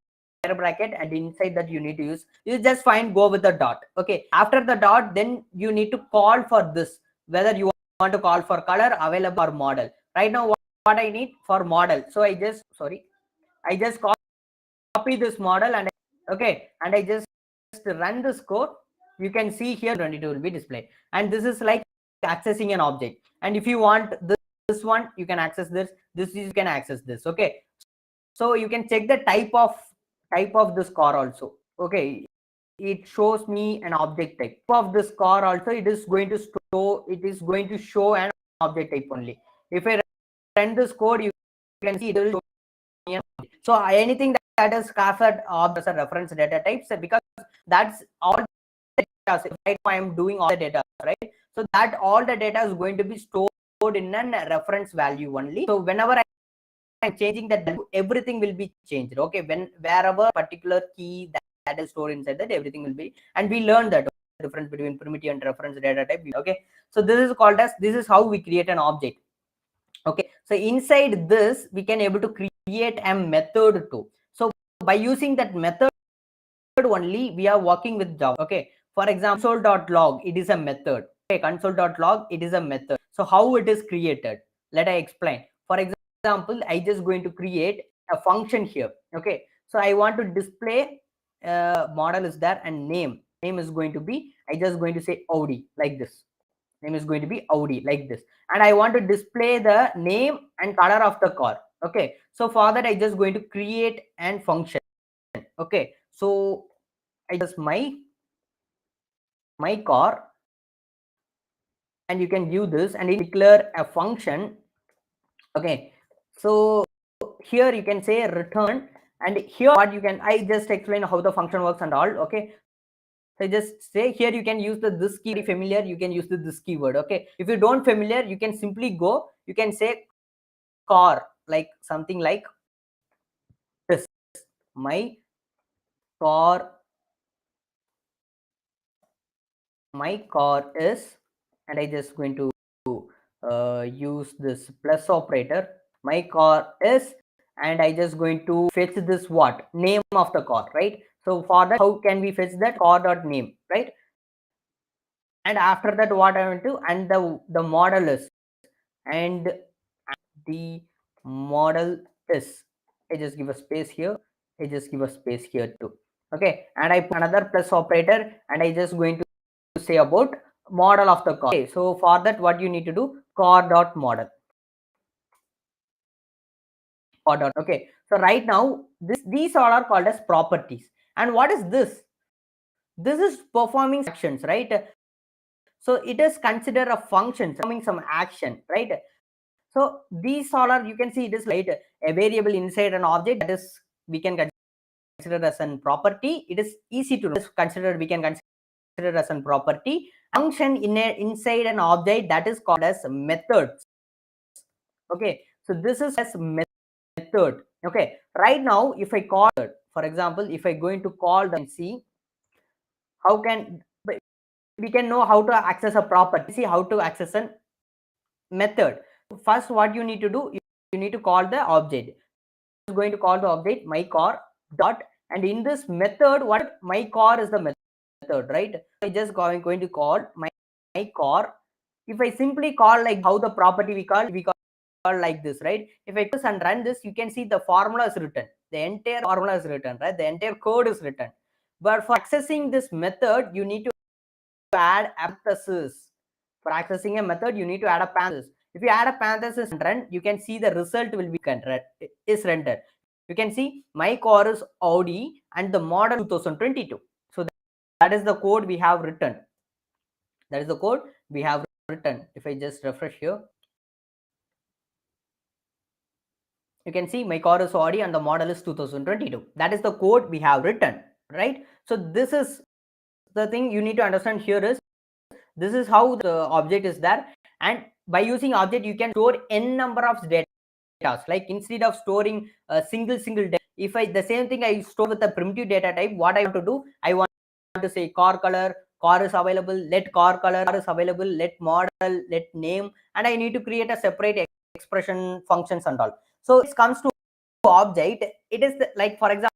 bracket, and inside that you need to use, you just fine go with the dot. Okay, after the dot, then you need to call for this, whether you want to call for color, available, or model. Right now what I need for model, so I just copy this model, and okay, and I just run this code. You can see here 22 will be displayed, and this is like accessing an object. And if you want this one, you can access this you can access this. Okay, so you can check the type of this car also. Okay, it shows me an object type of this car also. It is going to show an object type only. If I run this code, you can see it will show me an object. So anything that is classified as a reference data types, because that's all data. Right now I am doing all the data, right? So that all the data is going to be stored in a reference value only. So whenever I'm changing that value, everything will be changed. Okay, wherever particular key that is stored inside that, everything will be. And we learned that difference between primitive and reference data type. Okay, so this is how we create an object. Okay, so inside this we can able to create a method too. So by using that method only, we are working with Java. Okay, for example, console.log, it is a method. Okay, console.log, it is a method. So how it is created, let I explain. For example, I just going to create a function here. Okay, So I want to display model is there, and name is going to be, I just going to say Audi like this. Name is going to be Audi like this, and I want to display the name and color of the car. Okay, so for that I just going to create an function. Okay, so I just my car, and you can view this, and it declare a function. Okay, so here you can say return, and here what you can, I just explain how the function works and all. Okay, so just say here you can use the this key, familiar, you can use the this keyword. Okay, if you don't familiar, you can simply go, you can say car, like something like this, my car, is, and I just going to use this plus operator, my car is, and I just going to fetch this what name of the car, right? So for that, how can we fetch that car dot name, right? And after that, what I want to, and the model is, and the model is, I just give a space here, I just give a space here too. Okay, and I put another plus operator, and I just going to say about model of the car. Okay, so for that, what you need to do, car dot model. Okay, so right now these all are called as properties. And what is this? This is performing actions, right? So it is considered a function performing some action, right? So these all are, you can see it is like a variable inside an object, that is we can consider as an property. It is easy to consider, we can consider as an property. Function inside an object, that is called as methods. Okay, so this is as method. Okay, right now if I call, for example, if I going to call the, see how can we can know how to access a property, see how to access a method. First, what you need to do, you need to call the object. Is going to call the object my car dot, and in this method, what my car is the method, right? I just going to call my car. If I simply call like how the property we call like this, right? If I press and run this, you can see the formula is written, the entire formula is written, right? The entire code is written. But for accessing this method, you need to add a parenthesis. For accessing a method, you need to add a parenthesis. If you add a parenthesis and run, you can see the result will be rendered. You can see my car is Audi and the model 2022. So that is the code we have written. That is the code we have written. If I just refresh here, you can see my car is Audi and the model is 2022. That is the code we have written, right? So this is the thing you need to understand here is, this is how the object is there, and by using object you can store n number of data. Like instead of storing a single data, if I the same thing I store with a primitive data type, what I want to do, I want to say car color, car is available, let car color is available, let model, let name, and I need to create a separate expression functions and all. So it comes to object, it is like, for example,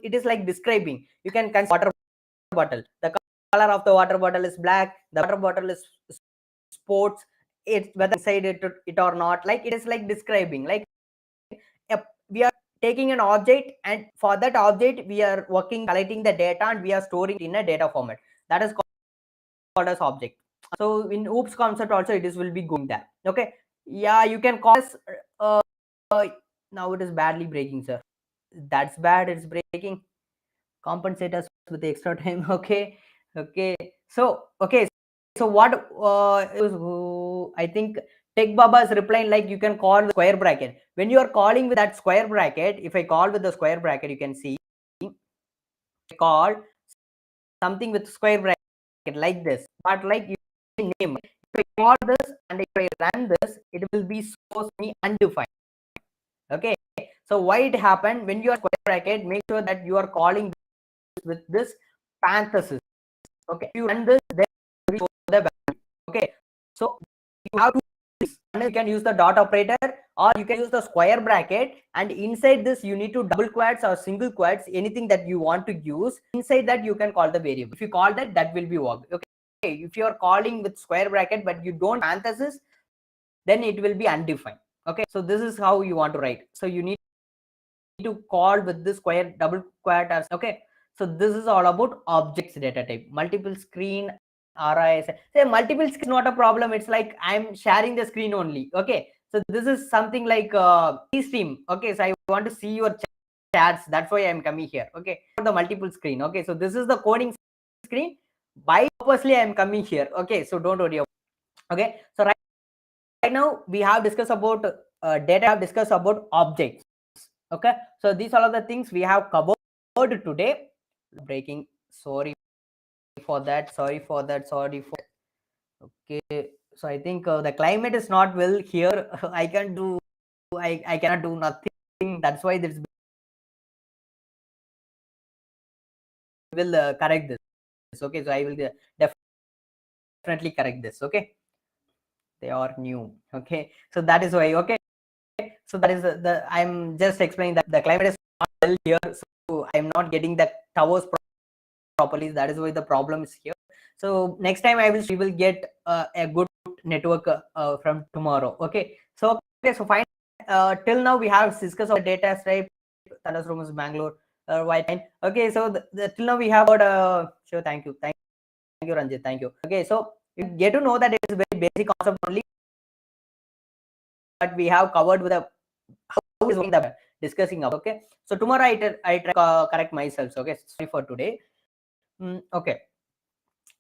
it is like describing, you can consider water bottle, the color of the water bottle is black, the water bottle is sports, it's whether inside it or not, like it is like describing, like we are taking an object, and for that object we are working collecting the data, and we are storing it in a data format, that is called as object. So in oops concept also it is will be going there. Okay, yeah, you can call this now it is badly breaking, sir. That's bad, it's breaking. Compensate us with the extra time. Okay, so what I think Tech Baba is replying like, you can call the square bracket. When you are calling with that square bracket, if I call with the square bracket, you can see call something with square bracket like this, but like you name, if I call this and if I run this, it will be supposed to be undefined. Okay, so why it happened, when you are square bracket, make sure that you are calling with this parenthesis. Okay, if you run this, then you show the value. Okay, so you have to, and you can use the dot operator, or you can use the square bracket, and inside this you need to double quotes or single quotes, anything that you want to use. Inside that you can call the variable. If you call that, that will be work. Okay, if you are calling with square bracket but you don't parenthesis, then it will be undefined. Okay, so this is how you want to write. So you need to call with this square, double quad, or okay. So this is all about objects data type. Multiple screen RIS. Say multiple screen is not a problem. It's like I'm sharing the screen only. Okay. So this is something like stream. Okay. So I want to see your chats. That's why I'm coming here. Okay. For the multiple screen. Okay. So this is the coding screen. By purposely I'm coming here. Okay. So don't worry. Okay. So right now we have discussed about data. Have discussed about objects. Okay. So these are all the things we have covered today. Breaking. Sorry for that. Sorry for that. Sorry for. Okay. So I think the climate is not well here. I can do. I cannot do nothing. That's why this will correct this. Okay. So I will definitely correct this. Okay. They are new. Okay. So that is why. Okay. So that is the I'm just explaining that the climate is not well here. So I'm not getting the towers properly. That is why the problem is here. So next time we will get a good network from tomorrow. Okay. So okay. So fine. Till now we have discussed our data type. Thunderstorm is Bangalore. White line. Okay. So till now we have got sure. Thank you. Thank you, Ranjit. Thank you. Okay. So you get to know that it is very basic concept only, but we have covered with a how is the discussing about. Okay. So tomorrow I try correct myself. Okay. Sorry for today. Okay.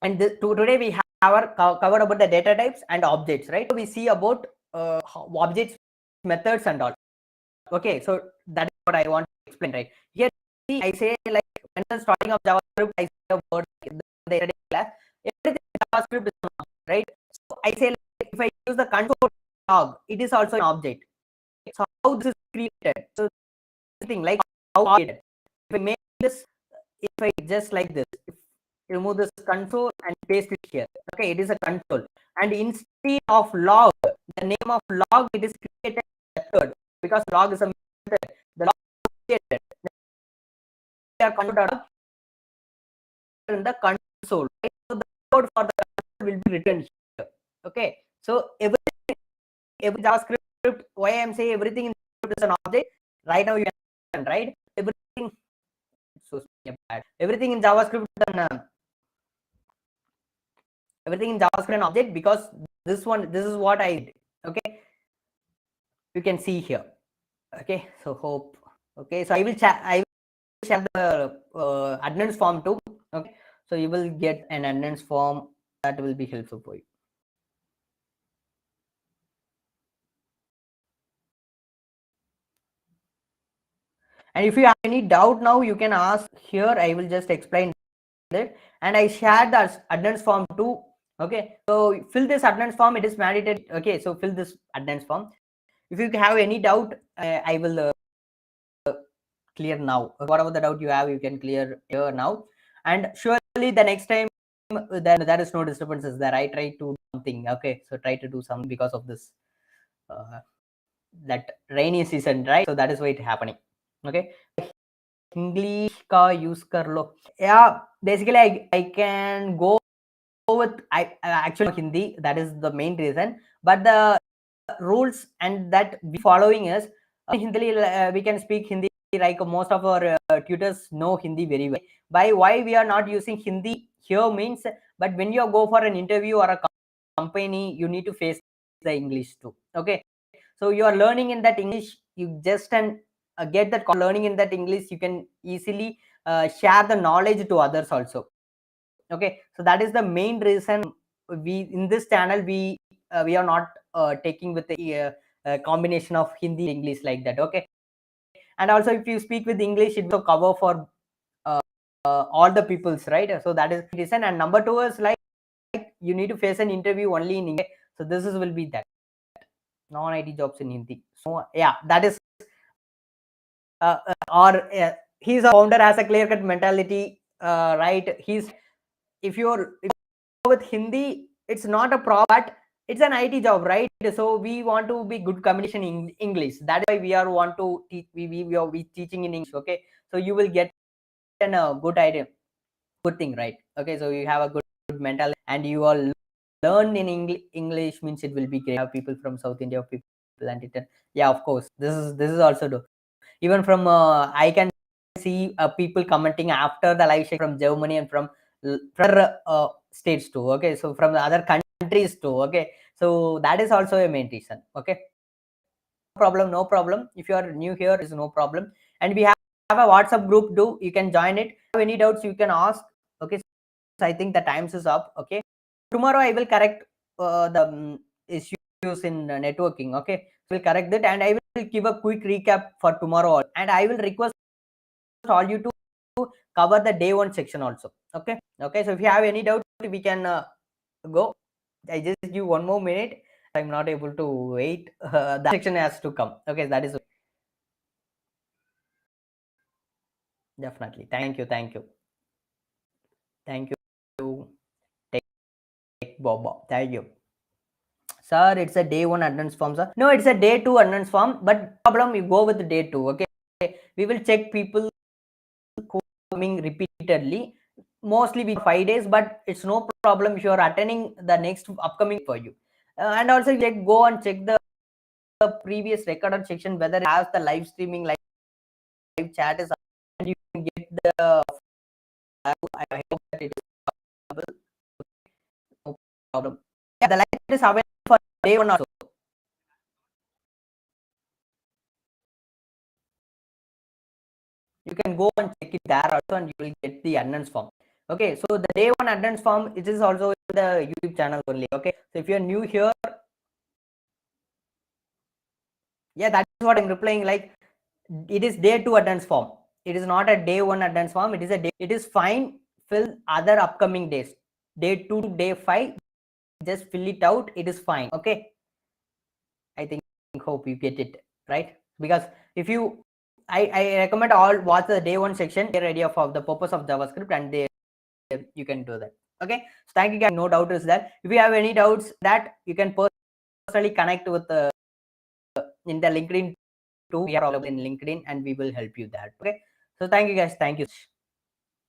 And today we have covered about the data types and objects, right? So we see about objects, methods, and all. Okay, so that is what I want to explain, right? Here, see, I say like when the starting of JavaScript, I say a word like the data class. Everything JavaScript is an object, right? So I say like if I use the console log, it is also an object. So how this is created? So thing like how created. If I make this, if I just like this, if remove this console and paste it here. Okay, it is a console. And instead of log, the name of log, it is created method because log is a method. The log is created. We are converted in the console. Right? So the code for the console will be written here. Okay, so every JavaScript, why I am saying everything in JavaScript is an object. Right now you can right everything. So bad. Everything in JavaScript and everything in JavaScript an object because this is what I did. Okay, you can see here. Okay, so hope. Okay, so I will share the attendance form too. Okay, so you will get an attendance form that will be helpful for you. And if you have any doubt now, you can ask here. I will just explain it. And I shared the attendance form too. Okay, so fill this attendance form. It is mandatory. Okay, so fill this attendance form. If you have any doubt, I will clear now. Whatever the doubt you have, you can clear here now. And surely the next time, then there is no disturbances there. I try to do something. Okay, so try to do something because of this that rainy season, right? So that is why it's happening. Okay. English ka use kar lo. Yeah, basically I can go with I actually Hindi. That is the main reason. But the rules and that we following is Hindi. We can speak Hindi like most of our tutors know Hindi very well. By why we are not using Hindi here means, but when you go for an interview or a company, you need to face the English too. Okay, so you are learning in that English. You just can get that learning in that English. You can easily share the knowledge to others also. Okay, so that is the main reason we in this channel we are not taking with the combination of Hindi English like that. Okay, and also if you speak with English, it will cover for all the peoples, right? So that is the reason. And number two is like you need to face an interview only in English. So this is will be that non-IT jobs in Hindi. So yeah, that is he's a founder, has a clear-cut mentality, right? If you're with Hindi, it's not a problem, but it's an IT job, right? So we want to be good communication in English. That's why we are want to teach. We are teaching in English. Okay, so you will get a good idea, good thing, right? Okay, so you have a good mental, and you all learn in English means it will be great. Have people from South India, people and it. Yeah, of course. This is also do. Even from I can see people commenting after the live session from Germany and from other states too. Okay, so from the other countries too. Okay, so that is also a main reason. Okay, no problem. If you are new here, is no problem. And we have a WhatsApp group too. You can join it. If you have any doubts, you can ask. Okay, so I think the times is up. Okay, tomorrow I will correct the issues in networking. Okay, so we'll correct it, and I will give a quick recap for tomorrow, and I will request all you to cover the day one section also. Okay, so if you have any doubt, we can go. I just give one more minute. I'm not able to wait. That section has to come. Okay, that is definitely. Thank you. Take Boba. Thank you. Sir, it's a day one attendance form, sir. No, it's a day two attendance form, but problem you go with the day two. Okay, we will check people coming repeatedly. Mostly we 5 days, but it's no problem if you are attending the next upcoming for you. And also go and check the previous recorded section whether it has the live streaming, live chat is, and you can get the. I hope that it is available. No problem. Yeah, the live chat is available for day one also. You can go and check it there also, and you will get the attendance form. Okay, so the day one attendance form, it is also in the YouTube channel only. Okay, so if you are new here, yeah, that is what I'm replying. Like, it is day two attendance form. It is not a day one attendance form. It is a day. It is fine. Fill other upcoming days. Day 2 to day 5. Just fill it out. It is fine. Okay. I think hope you get it right, because if you I recommend all watch the day one section, get idea of the purpose of JavaScript, and you can do that. Okay, so thank you guys. No doubt is that if you have any doubts, that you can personally connect with in the LinkedIn too. We are all in LinkedIn, and we will help you that. Okay, so thank you guys. Thank you.